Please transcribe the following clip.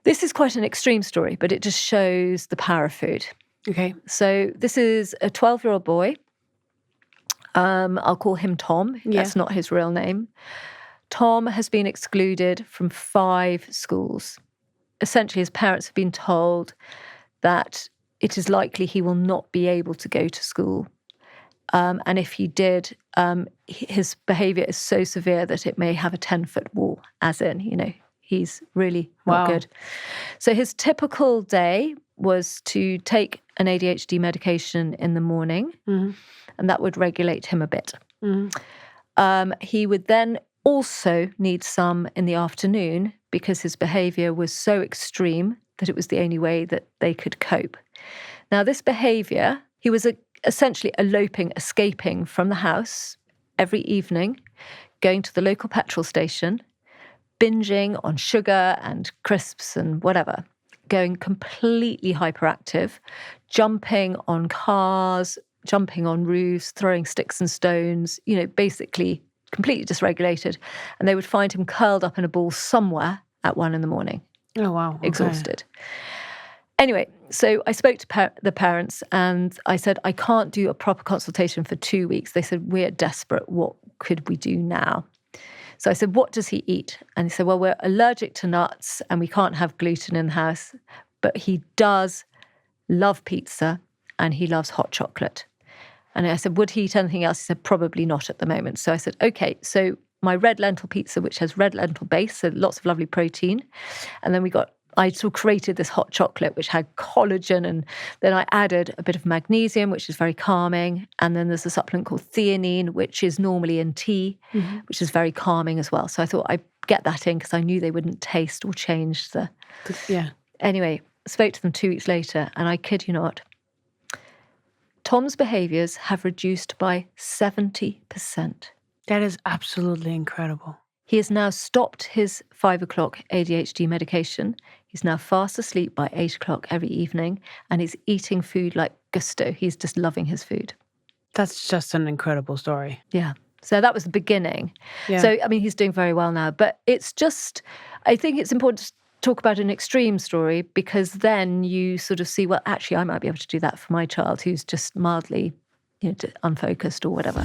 This is quite an extreme story, but it just shows the power of food. Okay. So this is a 12-year-old boy. I'll call him Tom. Yeah. That's not his real name. Tom has been excluded from 5 schools. Essentially, his parents have been told that it is likely he will not be able to go to school. And if he did, his behaviour is so severe that it may have a 10-foot wall, as in, he's really not good. So his typical day was to take an ADHD medication in the morning, and that would regulate him a bit. He would then also need some in the afternoon because his behaviour was so extreme that it was the only way that they could cope. Now, this behaviour, he was essentially eloping, escaping from the house every evening, going to the local petrol station, binging on sugar and crisps and whatever, going completely hyperactive, jumping on cars, jumping on roofs, throwing sticks and stones, basically completely dysregulated. And they would find him curled up in a ball somewhere at 1 a.m. Oh, wow. Okay. Exhausted. Anyway, so I spoke to the parents and I said, I can't do a proper consultation for 2 weeks. They said, we're desperate. What could we do now? So I said, what does he eat? And he said, well, we're allergic to nuts and we can't have gluten in the house. But he does love pizza and he loves hot chocolate. And I said, would he eat anything else? He said, probably not at the moment. So I said, okay, so my red lentil pizza, which has red lentil base, so lots of lovely protein. And then I sort of created this hot chocolate, which had collagen. And then I added a bit of magnesium, which is very calming. And then there's a supplement called theanine, which is normally in tea, which is very calming as well. So I thought I'd get that in because I knew they wouldn't taste or change the... Yeah. Anyway, spoke to them 2 weeks later, and I kid you not, Tom's behaviours have reduced by 70%. That is absolutely incredible. He has now stopped his 5 o'clock ADHD medication. He's now fast asleep by 8 o'clock every evening, and he's eating food like gusto. He's just loving his food. That's just an incredible story. Yeah. So that was the beginning. Yeah. So, he's doing very well now. But it's just, I think it's important to talk about an extreme story because then you sort of see, well, actually, I might be able to do that for my child who's just mildly, unfocused or whatever.